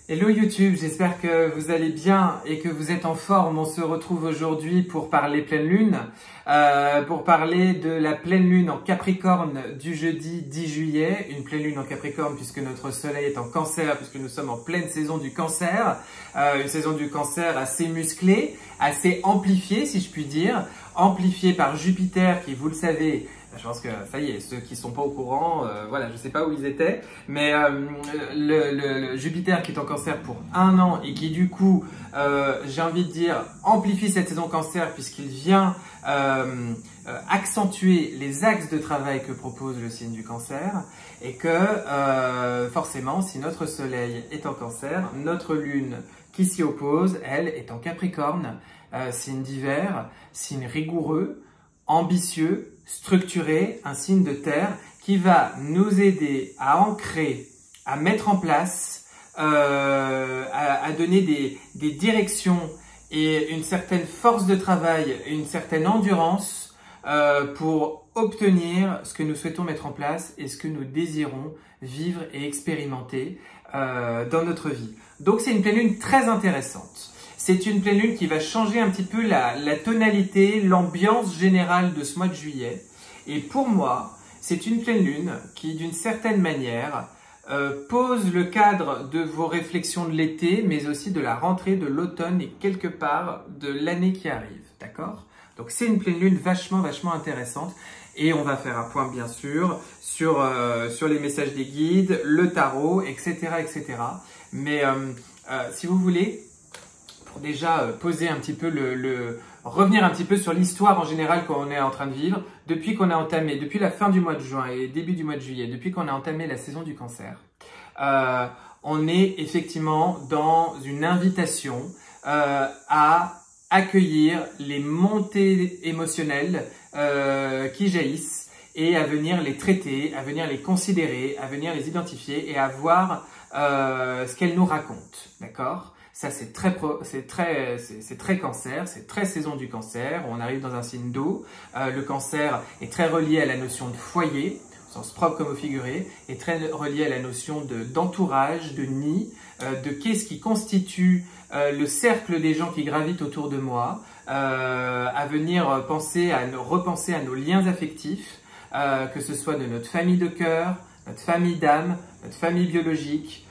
Hello YouTube, j'espère que vous allez bien et que vous êtes en forme. On se retrouve aujourd'hui pour parler pleine lune, pour parler de la pleine lune en Capricorne du jeudi 10 juillet. Une pleine lune en Capricorne puisque notre soleil est en Cancer, puisque nous sommes en pleine saison du Cancer. Une saison du Cancer assez musclée, assez amplifiée si je puis dire, amplifiée par Jupiter qui, vous le savez, je pense que ça y est, ceux qui sont pas au courant, voilà, je sais pas où ils étaient, mais le Jupiter qui est en Cancer pour 1 an et qui du coup, j'ai envie de dire, amplifie cette saison Cancer puisqu'il vient accentuer les axes de travail que propose le signe du Cancer et que forcément, si notre Soleil est en Cancer, notre Lune qui s'y oppose, elle est en Capricorne, signe d'hiver, signe rigoureux, ambitieux, structuré, un signe de terre qui va nous aider à ancrer, à mettre en place, à donner des directions et une certaine force de travail, une certaine endurance pour obtenir ce que nous souhaitons mettre en place et ce que nous désirons vivre et expérimenter dans notre vie. Donc c'est une pleine lune très intéressante. C'est une pleine lune qui va changer un petit peu la tonalité, l'ambiance générale de ce mois de juillet. Et pour moi, c'est une pleine lune qui, d'une certaine manière, pose le cadre de vos réflexions de l'été, mais aussi de la rentrée de l'automne et quelque part de l'année qui arrive. D'accord ? Donc c'est une pleine lune vachement intéressante. Et on va faire un point, bien sûr, sur les messages des guides, le tarot, etc. Mais si vous voulez, déjà poser un petit peu revenir un petit peu sur l'histoire en général qu'on est en train de vivre depuis qu'on a entamé, depuis la fin du mois de juin et début du mois de juillet, depuis qu'on a entamé la saison du Cancer. On est effectivement dans une invitation à accueillir les montées émotionnelles qui jaillissent et à venir les traiter, à venir les considérer, à venir les identifier et à voir ce qu'elles nous racontent, d'accord ? Ça, c'est très Cancer, c'est très saison du Cancer. On arrive dans un signe d'eau. Le Cancer est très relié à la notion de foyer, au sens propre comme au figuré, est très relié à la notion d'entourage, de nid, de qu'est-ce qui constitue le cercle des gens qui gravitent autour de moi, à venir repenser à nos liens affectifs, que ce soit de notre famille de cœur, notre famille d'âme, notre famille biologique,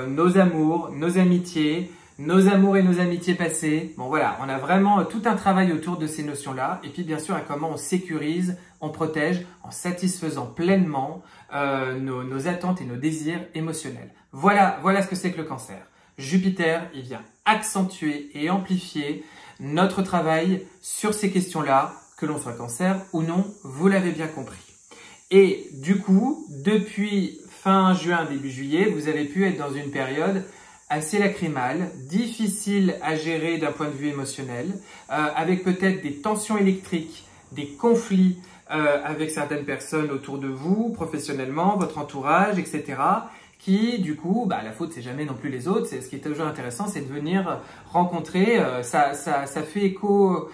nos amours, nos amitiés, nos amours et nos amitiés passées. Bon voilà, on a vraiment tout un travail autour de ces notions-là. Et puis bien sûr, à comment on sécurise, on protège en satisfaisant pleinement nos attentes et nos désirs émotionnels. Voilà ce que c'est que le Cancer. Jupiter, il vient accentuer et amplifier notre travail sur ces questions-là, que l'on soit Cancer ou non, vous l'avez bien compris. Et du coup, depuis fin juin, début juillet, vous avez pu être dans une période assez lacrymale, difficile à gérer d'un point de vue émotionnel, avec peut-être des tensions électriques, des conflits avec certaines personnes autour de vous, professionnellement, votre entourage, etc. Qui, du coup, la faute, c'est jamais non plus les autres. C'est ce qui est toujours intéressant, c'est de venir rencontrer. Ça fait écho.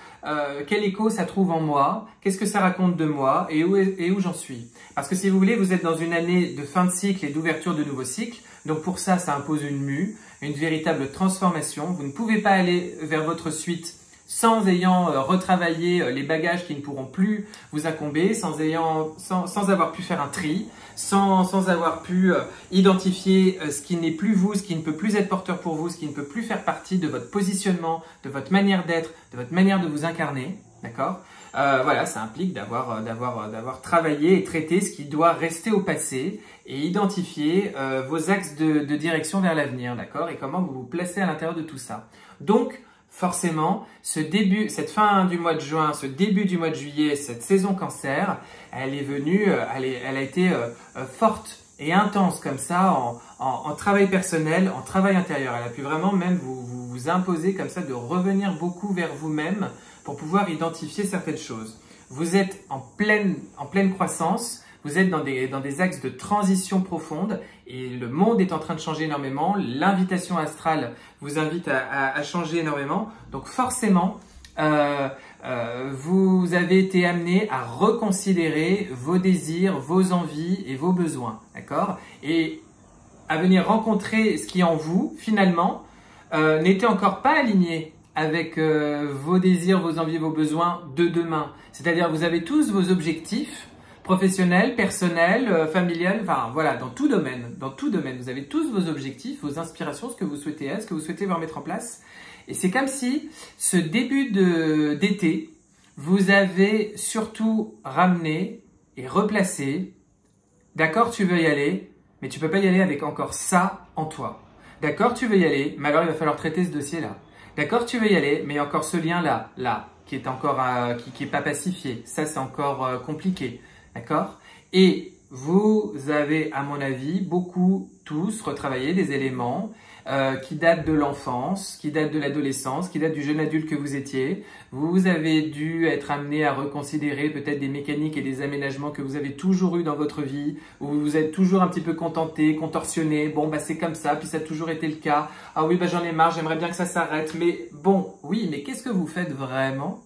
Quel écho ça trouve en moi? Qu'est-ce que ça raconte de moi? Et où j'en suis? Parce que si vous voulez, vous êtes dans une année de fin de cycle et d'ouverture de nouveaux cycles. Donc pour ça impose une mue, une véritable transformation. Vous ne pouvez pas aller vers votre suite sans ayant retravaillé les bagages qui ne pourront plus vous incomber, sans avoir pu faire un tri, sans avoir pu identifier ce qui n'est plus vous, ce qui ne peut plus être porteur pour vous, ce qui ne peut plus faire partie de votre positionnement, de votre manière d'être, de votre manière de vous incarner, d'accord ? Voilà, ça implique d'avoir travaillé et traité ce qui doit rester au passé et identifier vos axes de direction vers l'avenir, d'accord ? Et comment vous vous placez à l'intérieur de tout ça. Donc, forcément, cette fin du mois de juin, ce début du mois de juillet, cette saison Cancer, elle est venue, elle a été forte et intense comme ça en travail personnel, en travail intérieur. Elle a pu vraiment même vous imposer comme ça de revenir beaucoup vers vous-même pour pouvoir identifier certaines choses. Vous êtes en pleine croissance. Vous êtes dans des axes de transition profonde et le monde est en train de changer énormément. L'invitation astrale vous invite à changer énormément. Donc forcément, vous avez été amené à reconsidérer vos désirs, vos envies et vos besoins. D'accord ? Et à venir rencontrer ce qui en vous, finalement, n'était encore pas aligné avec vos désirs, vos envies, vos besoins de demain. C'est-à-dire vous avez tous vos objectifs professionnels, personnels, familiales, enfin voilà, dans tout domaine, vous avez tous vos objectifs, vos inspirations, ce que vous souhaitez être, ce que vous souhaitez voir mettre en place. Et c'est comme si ce début d'été, vous avez surtout ramené et replacé. D'accord, tu veux y aller, mais tu peux pas y aller avec encore ça en toi. D'accord, tu veux y aller, mais alors il va falloir traiter ce dossier-là. D'accord, tu veux y aller, mais il y a encore ce lien-là, qui est encore, qui est pas pacifié. Ça, c'est encore compliqué. D'accord? Et vous avez, à mon avis, beaucoup, tous, retravaillé des éléments qui datent de l'enfance, qui datent de l'adolescence, qui datent du jeune adulte que vous étiez. Vous avez dû être amené à reconsidérer peut-être des mécaniques et des aménagements que vous avez toujours eu dans votre vie, où vous vous êtes toujours un petit peu contenté, contorsionné. Bon, bah c'est comme ça, puis ça a toujours été le cas. Ah oui, bah j'en ai marre, j'aimerais bien que ça s'arrête. Mais bon, oui, mais qu'est-ce que vous faites vraiment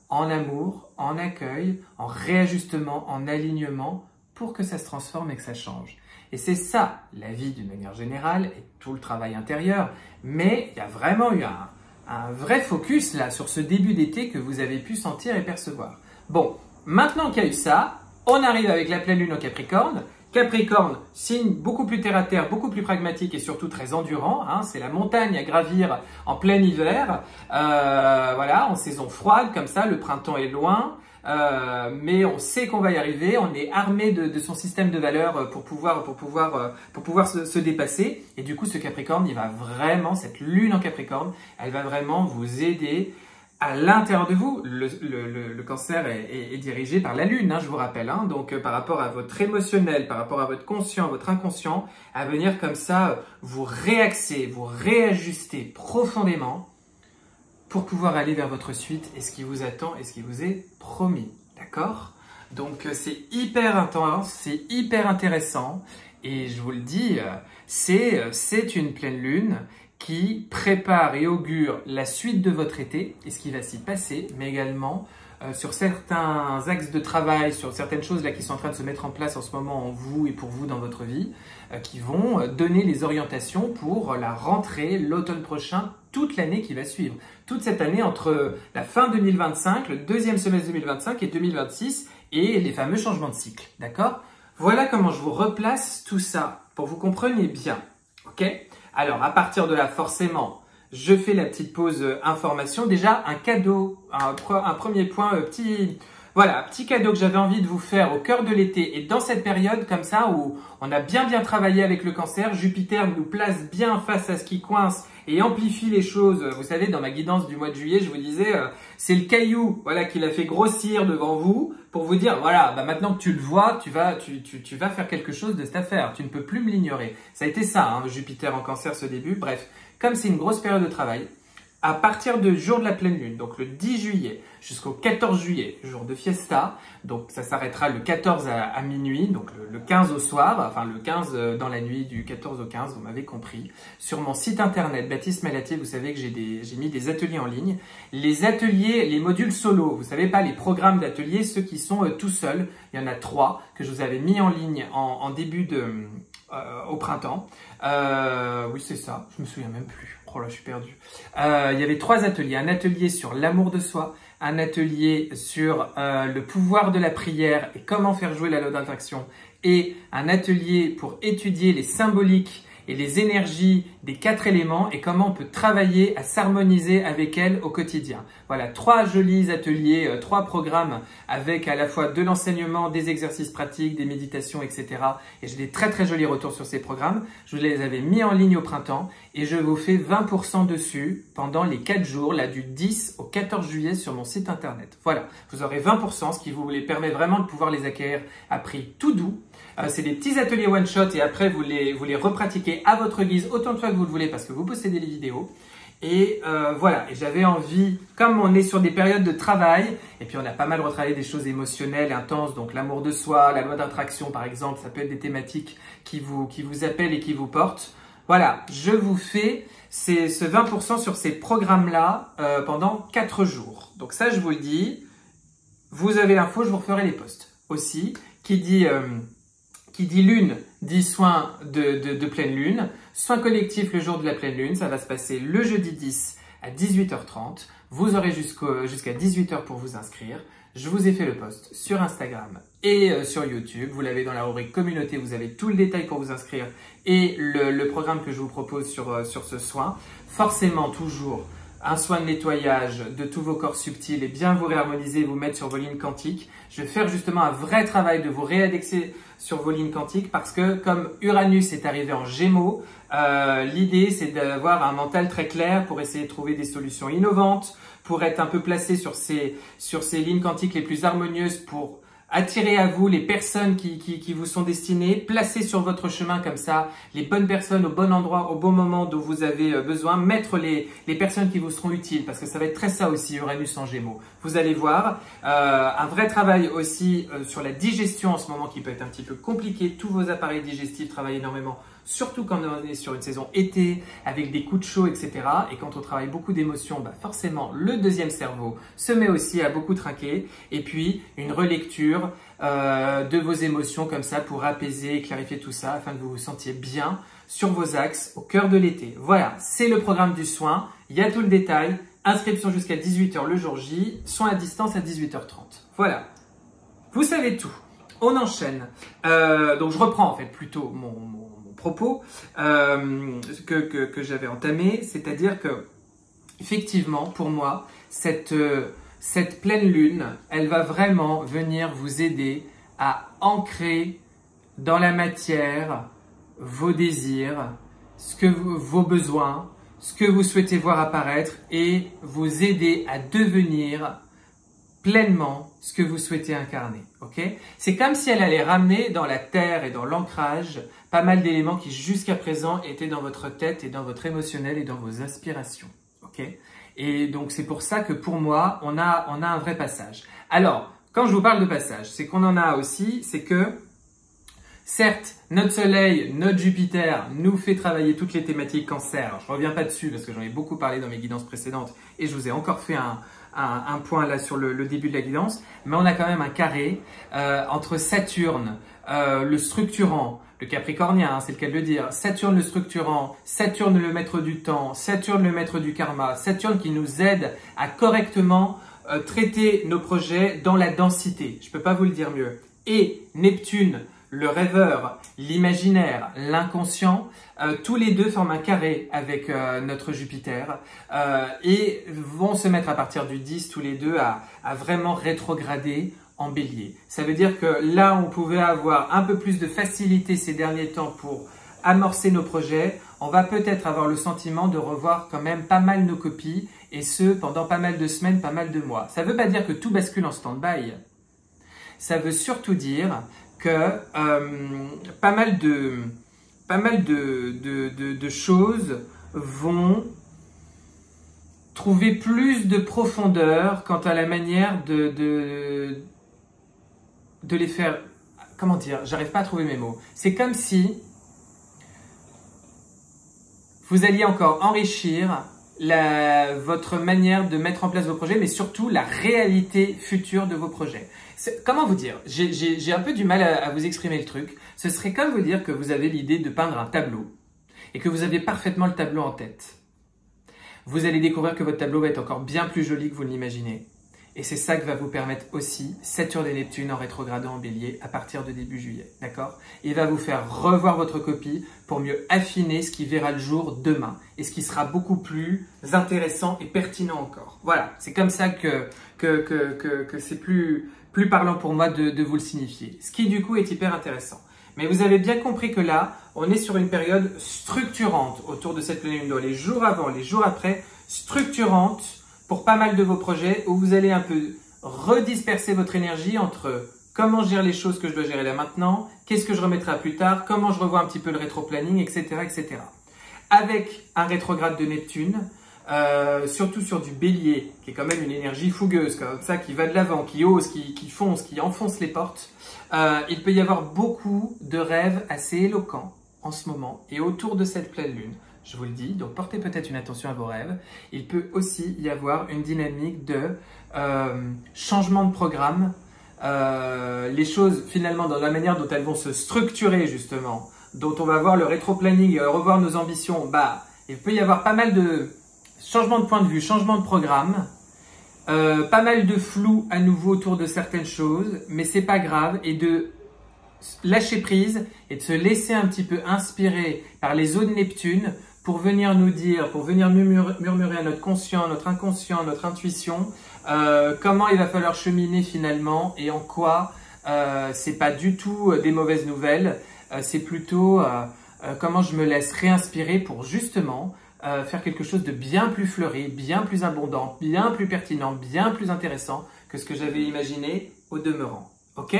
en amour, en accueil, en réajustement, en alignement pour que ça se transforme et que ça change? Et c'est ça, la vie d'une manière générale et tout le travail intérieur. Mais il y a vraiment eu un vrai focus là sur ce début d'été que vous avez pu sentir et percevoir. Bon, maintenant qu'il y a eu ça, on arrive avec la pleine lune au Capricorne. Capricorne, signe beaucoup plus terre à terre, beaucoup plus pragmatique et surtout très endurant. Hein, c'est la montagne à gravir en plein hiver. Voilà, en saison froide comme ça, le printemps est loin. Mais on sait qu'on va y arriver, on est armé de son système de valeurs pour pouvoir se dépasser. Et du coup, ce Capricorne, il va vraiment, cette lune en Capricorne, elle va vraiment vous aider à l'intérieur de vous. Le cancer est dirigé par la lune, hein, je vous rappelle. Hein, donc, par rapport à votre émotionnel, par rapport à votre conscient, votre inconscient, à venir comme ça vous réaxer, vous réajuster profondément pour pouvoir aller vers votre suite et ce qui vous attend et ce qui vous est promis. D'accord? Donc, c'est hyper intense, c'est hyper intéressant. Et je vous le dis, c'est une pleine lune qui prépare et augure la suite de votre été et ce qui va s'y passer, mais également sur certains axes de travail, sur certaines choses là qui sont en train de se mettre en place en ce moment en vous et pour vous dans votre vie, qui vont donner les orientations pour la rentrée, l'automne prochain, toute l'année qui va suivre. Toute cette année entre la fin 2025, le deuxième semestre 2025 et 2026 et les fameux changements de cycle. D'accord? Voilà comment je vous replace tout ça pour que vous compreniez bien. Ok? Alors, à partir de là, forcément, je fais la petite pause information. Déjà, un cadeau, un premier point, petit cadeau que j'avais envie de vous faire au cœur de l'été. Et dans cette période comme ça où on a bien travaillé avec le cancer, Jupiter nous place bien face à ce qui coince et amplifie les choses. Vous savez, dans ma guidance du mois de juillet, je vous disais, c'est le caillou voilà, qui l'a fait grossir devant vous pour vous dire, voilà, bah maintenant que tu le vois, tu vas faire quelque chose de cette affaire. Tu ne peux plus me l'ignorer. Ça a été ça, hein, Jupiter en cancer ce début. Bref, comme c'est une grosse période de travail, à partir du jour de la pleine lune, donc le 10 juillet jusqu'au 14 juillet, jour de fiesta, donc ça s'arrêtera le 14 à minuit, donc le 15 au soir, enfin le 15 dans la nuit du 14 au 15, vous m'avez compris. Sur mon site internet, Baptiste Malatier, vous savez que j'ai mis des ateliers en ligne. Les ateliers, les modules solo, vous savez pas, les programmes d'ateliers, ceux qui sont tout seuls, il y en a 3 que je vous avais mis en ligne en début au printemps. Oui, c'est ça, je me souviens même plus. Oh là, je suis perdu. Il y avait 3 ateliers. Un atelier sur l'amour de soi, un atelier sur le pouvoir de la prière et comment faire jouer la loi d'attraction, et un atelier pour étudier les symboliques et les énergies des 4 éléments et comment on peut travailler à s'harmoniser avec elles au quotidien. Voilà, 3 jolis ateliers, 3 programmes avec à la fois de l'enseignement, des exercices pratiques, des méditations, etc. Et j'ai des très jolis retours sur ces programmes. Je vous les avais mis en ligne au printemps et je vous fais 20% dessus pendant les 4 jours, là du 10 au 14 juillet sur mon site internet. Voilà, vous aurez 20%, ce qui vous les permet vraiment de pouvoir les acquérir à prix tout doux. C'est des petits ateliers one-shot et après vous les repratiquez à votre guise autant de fois que vous le voulez parce que vous possédez les vidéos. Et voilà, et j'avais envie, comme on est sur des périodes de travail, et puis on a pas mal retravaillé des choses émotionnelles et intenses, donc l'amour de soi, la loi d'attraction par exemple, ça peut être des thématiques qui vous appellent et qui vous portent. Voilà, je vous fais ce 20% sur ces programmes-là pendant 4 jours. Donc ça, je vous le dis, vous avez l'info, je vous referai les posts aussi, qui dit lune dit soin de pleine lune, soin collectif le jour de la pleine lune, ça va se passer le jeudi 10 à 18h30. Vous aurez jusqu'à 18h pour vous inscrire. Je vous ai fait le post sur Instagram et sur YouTube. Vous l'avez dans la rubrique communauté, vous avez tout le détail pour vous inscrire et le programme que je vous propose sur ce soin. Forcément, toujours un soin de nettoyage de tous vos corps subtils et bien vous réharmoniser, vous mettre sur vos lignes quantiques. Je vais faire justement un vrai travail de vous réindexer sur vos lignes quantiques parce que comme Uranus est arrivé en Gémeaux, l'idée c'est d'avoir un mental très clair pour essayer de trouver des solutions innovantes, pour être un peu placé sur ces lignes quantiques les plus harmonieuses, pour attirer à vous les personnes qui vous sont destinées, placer sur votre chemin comme ça les bonnes personnes au bon endroit, au bon moment dont vous avez besoin, mettre les personnes qui vous seront utiles, parce que ça va être très ça aussi, Uranus en Gémeaux. Vous allez voir, un vrai travail aussi sur la digestion en ce moment qui peut être un petit peu compliqué. Tous vos appareils digestifs travaillent énormément, surtout quand on est sur une saison été, avec des coups de chaud, etc. Et quand on travaille beaucoup d'émotions, bah forcément, le deuxième cerveau se met aussi à beaucoup trinquer. Et puis, une relecture de vos émotions comme ça pour apaiser et clarifier tout ça afin que vous vous sentiez bien sur vos axes au cœur de l'été. Voilà, c'est le programme du soin. Il y a tout le détail. Inscription jusqu'à 18h le jour J, soin à distance à 18h30. Voilà, vous savez tout. On enchaîne. Donc, je reprends en fait plutôt mon propos que j'avais entamé, c'est-à-dire que effectivement pour moi cette pleine lune, elle va vraiment venir vous aider à ancrer dans la matière vos désirs, vos besoins, ce que vous souhaitez voir apparaître et vous aider à devenir pleinement ce que vous souhaitez incarner. Okay ? C'est comme si elle allait ramener dans la terre et dans l'ancrage pas mal d'éléments qui jusqu'à présent étaient dans votre tête et dans votre émotionnel et dans vos aspirations. Okay ? Et donc c'est pour ça que pour moi, on a un vrai passage. Alors, quand je vous parle de passage, c'est qu'on en a aussi, c'est que certes, notre Soleil, notre Jupiter nous fait travailler toutes les thématiques cancer. Alors, je ne reviens pas dessus parce que j'en ai beaucoup parlé dans mes guidances précédentes et je vous ai encore fait un point là sur le début de la guidance, mais on a quand même un carré entre Saturne, le structurant, le capricornien, c'est le cas de le dire, Saturne le structurant, Saturne le maître du temps, Saturne le maître du karma, Saturne qui nous aide à correctement traiter nos projets dans la densité, je ne peux pas vous le dire mieux, et Neptune, le rêveur, l'imaginaire, l'inconscient, tous les deux forment un carré avec notre Jupiter et vont se mettre à partir du 10 tous les deux à vraiment rétrograder en bélier. Ça veut dire que là, on pouvait avoir un peu plus de facilité ces derniers temps pour amorcer nos projets. On va peut-être avoir le sentiment de revoir quand même pas mal nos copies et ce, pendant pas mal de semaines, pas mal de mois. Ça ne veut pas dire que tout bascule en stand-by. Ça veut surtout dire que pas mal de choses vont trouver plus de profondeur quant à la manière de les faire. Comment dire? J'arrive pas à trouver mes mots. C'est comme si vous alliez encore enrichir votre manière de mettre en place vos projets, mais surtout la réalité future de vos projets. Comment vous dire? J'ai un peu du mal à vous exprimer le truc. Ce serait comme vous dire que vous avez l'idée de peindre un tableau et que vous avez parfaitement le tableau en tête. Vous allez découvrir que votre tableau va être encore bien plus joli que vous ne l'imaginez. Et c'est ça que va vous permettre aussi Saturne et Neptune en rétrogradant en bélier à partir de début juillet. D'accord? Il va vous faire revoir votre copie pour mieux affiner ce qui verra le jour demain et ce qui sera beaucoup plus intéressant et pertinent encore. Voilà, c'est comme ça que c'est plus parlant pour moi de vous le signifier. Ce qui du coup est hyper intéressant. Mais vous avez bien compris que là, on est sur une période structurante autour de cette pleine lune, les jours avant, les jours après, structurante pour pas mal de vos projets où vous allez un peu redisperser votre énergie entre comment je gère les choses que je dois gérer là maintenant, qu'est-ce que je remettrai à plus tard, comment je revois un petit peu le rétro-planning, etc., etc. Avec un rétrograde de Neptune, surtout sur du bélier, qui est quand même une énergie fougueuse, comme ça, qui va de l'avant, qui ose, qui fonce, qui enfonce les portes, il peut y avoir beaucoup de rêves assez éloquents en ce moment et autour de cette pleine lune. Je vous le dis, donc portez peut-être une attention à vos rêves. Il peut aussi y avoir une dynamique de changement de programme. Les choses, finalement, dans la manière dont elles vont se structurer, justement, dont on va voir le rétro-planning, revoir nos ambitions, bah, il peut y avoir pas mal de changements de point de vue, changements de programme, pas mal de flou à nouveau autour de certaines choses, mais c'est pas grave, et de lâcher prise et de se laisser un petit peu inspirer par les eaux de Neptune pour venir nous dire, pour venir murmurer à notre conscient, notre inconscient, notre intuition, comment il va falloir cheminer finalement et en quoi c'est pas du tout des mauvaises nouvelles, c'est plutôt comment je me laisse réinspirer pour justement faire quelque chose de bien plus fleuri, bien plus abondant, bien plus pertinent, bien plus intéressant que ce que j'avais imaginé au demeurant. Ok ?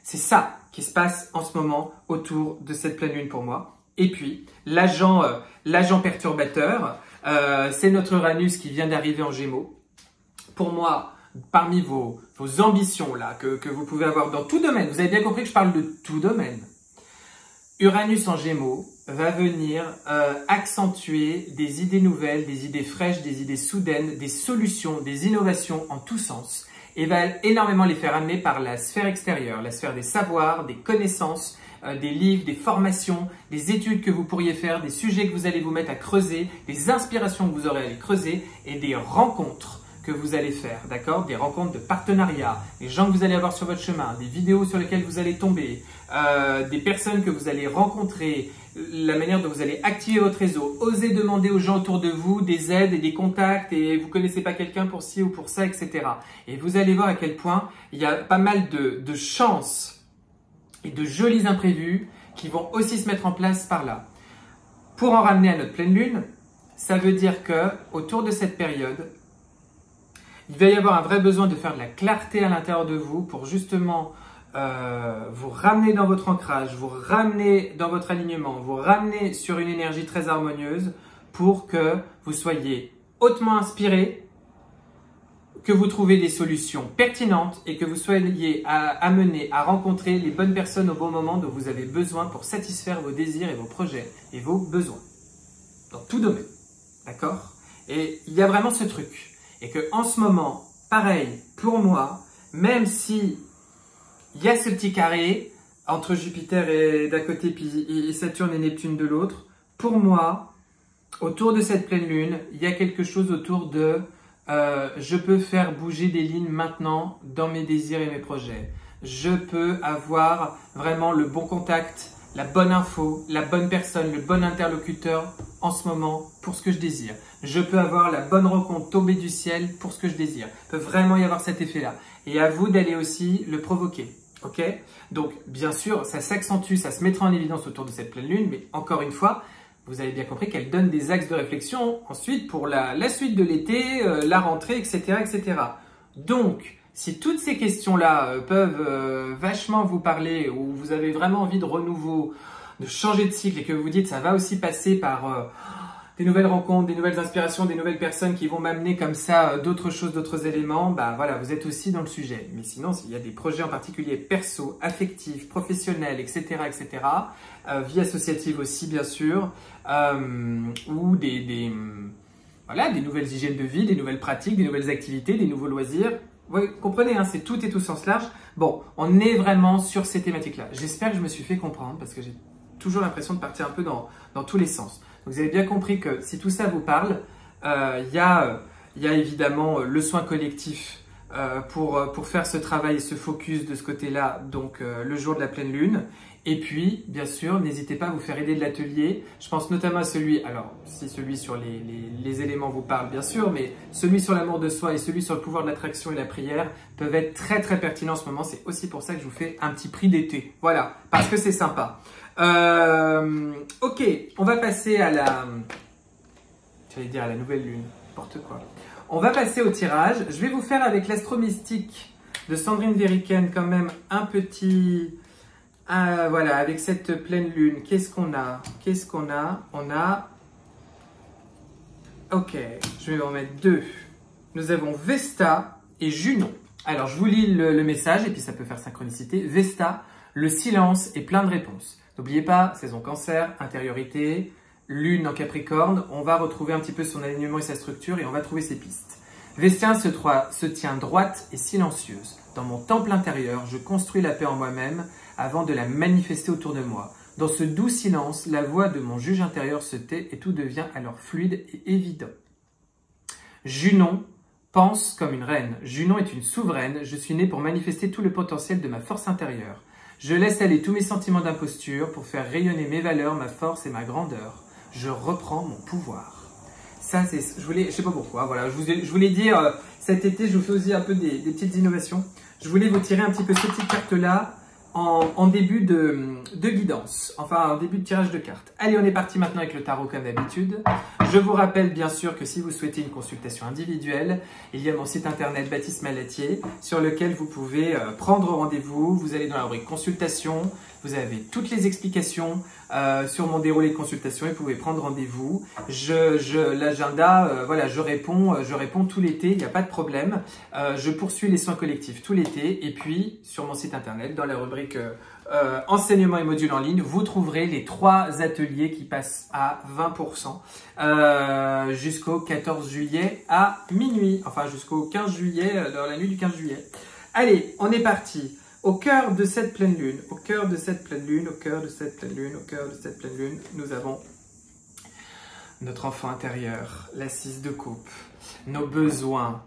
C'est ça qui se passe en ce moment autour de cette pleine lune pour moi. Et puis, l'agent perturbateur, c'est notre Uranus qui vient d'arriver en Gémeaux. Pour moi, parmi vos ambitions là que vous pouvez avoir dans tout domaine, vous avez bien compris que je parle de tout domaine. Uranus en Gémeaux va venir accentuer des idées nouvelles, des idées fraîches, des idées soudaines, des solutions, des innovations en tous sens et va énormément les faire amener par la sphère extérieure, la sphère des savoirs, des connaissances, des livres, des formations, des études que vous pourriez faire, des sujets que vous allez vous mettre à creuser, des inspirations que vous aurez à les creuser et des rencontres que vous allez faire, d'accord? Des rencontres de partenariat, des gens que vous allez avoir sur votre chemin, des vidéos sur lesquelles vous allez tomber, des personnes que vous allez rencontrer, la manière dont vous allez activer votre réseau, oser demander aux gens autour de vous des aides et des contacts et vous connaissez pas quelqu'un pour ci ou pour ça, etc. Et vous allez voir à quel point il y a pas mal de chances et de jolis imprévus qui vont aussi se mettre en place par là. Pour en ramener à notre pleine lune, ça veut dire que autour de cette période, il va y avoir un vrai besoin de faire de la clarté à l'intérieur de vous pour justement vous ramener dans votre ancrage, vous ramener dans votre alignement, vous ramener sur une énergie très harmonieuse pour que vous soyez hautement inspiré, que vous trouviez des solutions pertinentes et que vous soyez amené à rencontrer les bonnes personnes au bon moment dont vous avez besoin pour satisfaire vos désirs et vos projets et vos besoins. Dans tout domaine. D'accord? Et il y a vraiment ce truc. Et que en ce moment, pareil, pour moi, même si il y a ce petit carré entre Jupiter et d'un côté puis Saturne et Neptune de l'autre, pour moi, autour de cette pleine lune, il y a quelque chose autour de je peux faire bouger des lignes maintenant dans mes désirs et mes projets. Je peux avoir vraiment le bon contact, la bonne info, la bonne personne, le bon interlocuteur en ce moment pour ce que je désire. Je peux avoir la bonne rencontre tombée du ciel pour ce que je désire. Il peut vraiment y avoir cet effet-là. Et à vous d'aller aussi le provoquer. Ok? Donc, bien sûr, ça s'accentue, ça se mettra en évidence autour de cette pleine lune, mais encore une fois, vous avez bien compris qu'elle donne des axes de réflexion ensuite pour la suite de l'été, la rentrée, etc., etc. Donc, si toutes ces questions-là peuvent vachement vous parler ou vous avez vraiment envie de renouveau, de changer de cycle et que vous vous dites ça va aussi passer par des nouvelles rencontres, des nouvelles inspirations, des nouvelles personnes qui vont m'amener comme ça d'autres choses, d'autres éléments, bah voilà, vous êtes aussi dans le sujet. Mais sinon, s'il y a des projets en particulier perso, affectifs, professionnels, etc., etc., vie associative aussi bien sûr, ou voilà, des nouvelles hygiènes de vie, des nouvelles pratiques, des nouvelles activités, des nouveaux loisirs. Vous comprenez, hein, c'est tout et tout sens large. Bon, on est vraiment sur ces thématiques-là. J'espère que je me suis fait comprendre parce que j'ai toujours l'impression de partir un peu dans tous les sens. Donc, vous avez bien compris que si tout ça vous parle, il y a évidemment le soin collectif pour faire ce travail et ce focus de ce côté-là, donc le jour de la pleine lune. Et puis, bien sûr, n'hésitez pas à vous faire aider de l'atelier. Je pense notamment à celui, alors si celui sur les éléments vous parle bien sûr, mais celui sur l'amour de soi et celui sur le pouvoir de l'attraction et la prière peuvent être très très pertinents en ce moment. C'est aussi pour ça que je vous fais un petit prix d'été. Voilà, parce que c'est sympa. Ok, on va passer à j'allais dire à la nouvelle lune, n'importe quoi. On va passer au tirage. Je vais vous faire avec l'astro-mystique de Sandrine Veriken quand même un petit... voilà, avec cette pleine lune, qu'est-ce qu'on a? On a... Ok, je vais en mettre deux. Nous avons Vesta et Junon. Alors, je vous lis le message et puis ça peut faire synchronicité. Vesta, le silence est plein de réponses. N'oubliez pas, saison cancer, intériorité, lune en Capricorne. On va retrouver un petit peu son alignement et sa structure et on va trouver ses pistes. Vesta se tient droite et silencieuse. Dans mon temple intérieur, je construis la paix en moi-même avant de la manifester autour de moi. Dans ce doux silence, la voix de mon juge intérieur se tait et tout devient alors fluide et évident. Junon pense comme une reine. Junon est une souveraine. Je suis née pour manifester tout le potentiel de ma force intérieure. Je laisse aller tous mes sentiments d'imposture pour faire rayonner mes valeurs, ma force et ma grandeur. Je reprends mon pouvoir. Ça, c'est, je sais pas pourquoi, voilà, je voulais dire, cet été, je vous fais aussi un peu des petites innovations. Je voulais vous tirer un petit peu ces petites cartes-là en début de guidance, enfin en début de tirage de cartes. Allez, on est parti maintenant avec le tarot comme d'habitude. Je vous rappelle bien sûr que si vous souhaitez une consultation individuelle, il y a mon site internet Baptiste Malatier sur lequel vous pouvez prendre rendez-vous. Vous allez dans la rubrique consultation, vous avez toutes les explications sur mon déroulé de consultation et vous pouvez prendre rendez-vous. L'agenda, voilà, je réponds tout l'été, il n'y a pas de problème. Je poursuis les soins collectifs tout l'été et puis sur mon site internet, dans la rubrique enseignement et modules en ligne, vous trouverez les 3 ateliers qui passent à 20% jusqu'au 14 juillet à minuit, enfin jusqu'au 15 juillet, dans la nuit du 15 juillet. Allez, on est parti. Au cœur de cette pleine lune, au cœur de cette pleine lune, au cœur de cette pleine lune, au cœur de cette pleine lune, nous avons notre enfant intérieur, la 6 de coupe, nos besoins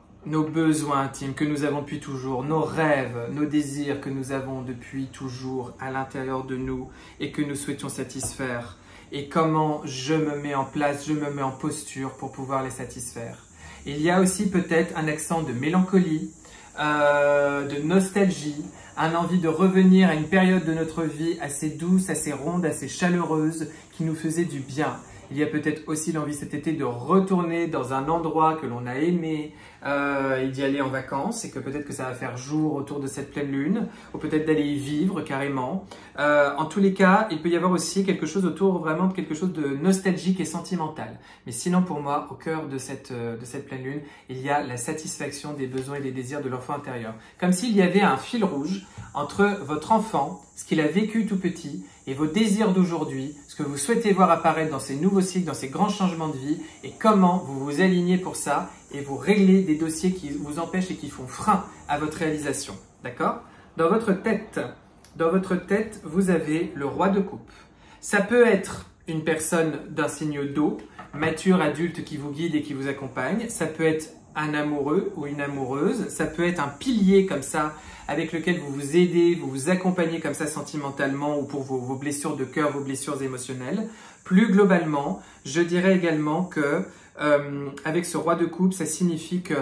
intimes que nous avons depuis toujours, nos rêves, nos désirs que nous avons depuis toujours à l'intérieur de nous et que nous souhaitions satisfaire. Et comment je me mets en place, je me mets en posture pour pouvoir les satisfaire. Il y a aussi peut-être un accent de mélancolie, de nostalgie, un envie de revenir à une période de notre vie assez douce, assez ronde, assez chaleureuse, qui nous faisait du bien. Il y a peut-être aussi l'envie cet été de retourner dans un endroit que l'on a aimé et d'y aller en vacances et que peut-être que ça va faire jour autour de cette pleine lune ou peut-être d'aller y vivre carrément. En tous les cas, il peut y avoir aussi quelque chose autour vraiment de quelque chose de nostalgique et sentimental. Mais sinon pour moi, au cœur de cette pleine lune, il y a la satisfaction des besoins et des désirs de l'enfant intérieur. Comme s'il y avait un fil rouge entre votre enfant, ce qu'il a vécu tout petit, et vos désirs d'aujourd'hui, ce que vous souhaitez voir apparaître dans ces nouveaux cycles, dans ces grands changements de vie, et comment vous vous alignez pour ça, et vous réglez des dossiers qui vous empêchent et qui font frein à votre réalisation. D'accord ? Dans votre tête, vous avez le roi de coupe. Ça peut être une personne d'un signe d'eau, mature, adulte, qui vous guide et qui vous accompagne. Ça peut être un amoureux ou une amoureuse. Ça peut être un pilier comme ça, avec lequel vous vous aidez, vous vous accompagnez comme ça sentimentalement ou pour vos blessures de cœur, vos blessures émotionnelles. Plus globalement, je dirais également que avec ce roi de coupe, ça signifie que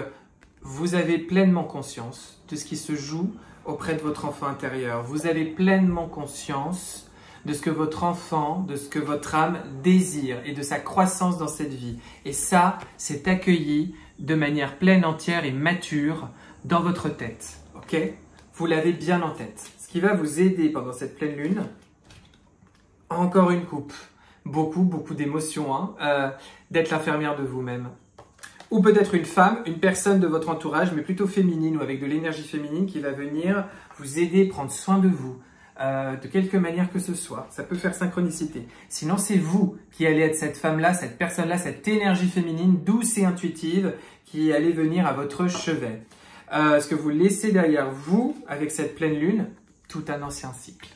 vous avez pleinement conscience de ce qui se joue auprès de votre enfant intérieur. Vous avez pleinement conscience de ce que votre enfant, de ce que votre âme désire et de sa croissance dans cette vie. Et ça, c'est accueilli de manière pleine, entière et mature dans votre tête. Ok ? Vous l'avez bien en tête. Ce qui va vous aider pendant cette pleine lune, encore une coupe. Beaucoup d'émotions, hein, d'être l'infirmière de vous-même. Ou peut-être une femme, une personne de votre entourage, mais plutôt féminine ou avec de l'énergie féminine qui va venir vous aider, prendre soin de vous, de quelque manière que ce soit. Ça peut faire synchronicité. Sinon, c'est vous qui allez être cette femme-là, cette personne-là, cette énergie féminine douce et intuitive qui allait venir à votre chevet. Ce que vous laissez derrière vous, avec cette pleine lune, tout un ancien cycle.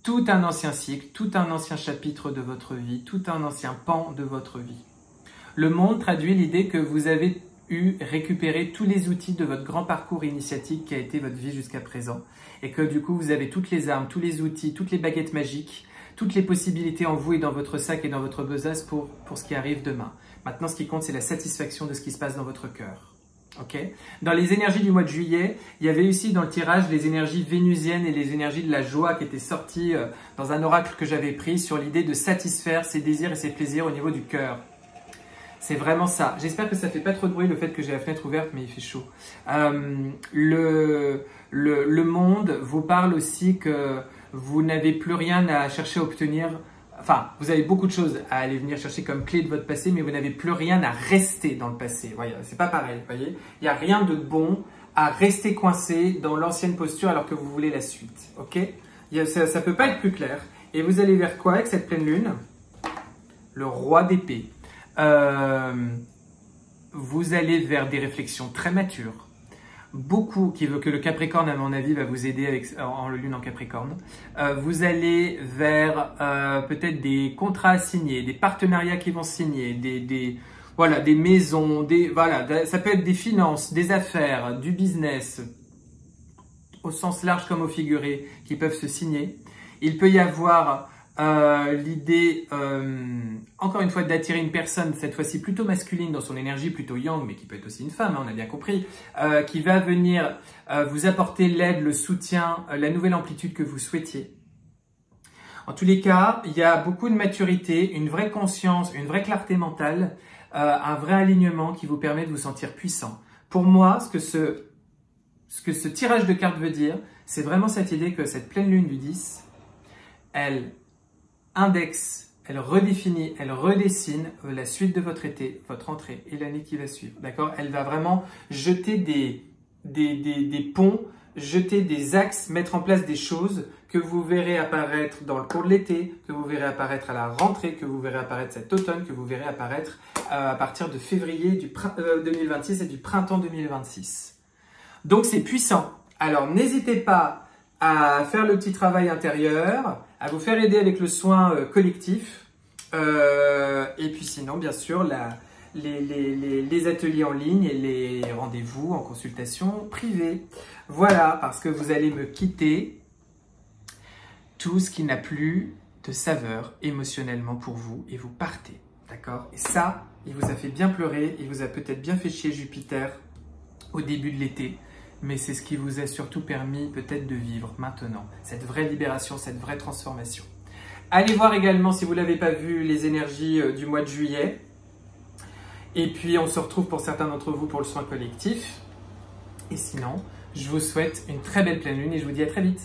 Tout un ancien cycle, tout un ancien chapitre de votre vie, tout un ancien pan de votre vie. Le monde traduit l'idée que vous avez récupéré tous les outils de votre grand parcours initiatique qui a été votre vie jusqu'à présent et que du coup vous avez toutes les armes, tous les outils, toutes les baguettes magiques, toutes les possibilités en vous et dans votre sac et dans votre besace pour ce qui arrive demain. Maintenant, ce qui compte, c'est la satisfaction de ce qui se passe dans votre cœur. Okay. Dans les énergies du mois de juillet, il y avait aussi dans le tirage les énergies vénusiennes et les énergies de la joie qui étaient sorties dans un oracle que j'avais pris sur l'idée de satisfaire ses désirs et ses plaisirs au niveau du cœur. C'est vraiment ça. J'espère que ça ne fait pas trop de bruit le fait que j'ai la fenêtre ouverte, mais il fait chaud. Le monde vous parle aussi que vous n'avez plus rien à chercher à obtenir. Enfin, vous avez beaucoup de choses à aller venir chercher comme clé de votre passé, mais vous n'avez plus rien à rester dans le passé. Voyez, c'est pas pareil, voyez. Il n'y a rien de bon à rester coincé dans l'ancienne posture alors que vous voulez la suite. Ok ? Ça peut pas être plus clair. Et vous allez vers quoi avec cette pleine lune ? Le roi d'épée. Vous allez vers des réflexions très matures. beaucoup, que le Capricorne à mon avis va vous aider avec en lune en Capricorne. Vous allez vers peut-être des contrats à signer, des partenariats qui vont signer, voilà, des maisons, voilà, ça peut être des finances, des affaires, du business, au sens large comme au figuré, qui peuvent se signer. Il peut y avoir l'idée, encore une fois, d'attirer une personne, cette fois-ci plutôt masculine dans son énergie, plutôt yang, mais qui peut être aussi une femme, hein, on a bien compris, qui va venir vous apporter l'aide, le soutien, la nouvelle amplitude que vous souhaitiez. En tous les cas, il y a beaucoup de maturité, une vraie conscience, une vraie clarté mentale, un vrai alignement qui vous permet de vous sentir puissant. Pour moi, ce que ce tirage de cartes veut dire, c'est vraiment cette idée que cette pleine lune du 10, elle indexe, elle redéfinit, elle redessine la suite de votre été, votre entrée et l'année qui va suivre. D'accord? Elle va vraiment jeter des ponts, jeter des axes, mettre en place des choses que vous verrez apparaître dans le cours de l'été, que vous verrez apparaître à la rentrée, que vous verrez apparaître cet automne, que vous verrez apparaître à partir de février 2026 et du printemps 2026. Donc c'est puissant. Alors n'hésitez pas à faire le petit travail intérieur, à vous faire aider avec le soin collectif. Et puis sinon, bien sûr, les ateliers en ligne et les rendez-vous en consultation privée. Voilà, parce que vous allez me quitter tout ce qui n'a plus de saveur émotionnellement pour vous et vous partez. D'accord? Et ça, il vous a fait bien pleurer, il vous a peut-être bien fait chier Jupiter au début de l'été. Mais c'est ce qui vous a surtout permis peut-être de vivre maintenant, cette vraie libération, cette vraie transformation. Allez voir également, si vous ne l'avez pas vu, les énergies du mois de juillet. Et puis, on se retrouve pour certains d'entre vous pour le soin collectif. Et sinon, je vous souhaite une très belle pleine lune et je vous dis à très vite.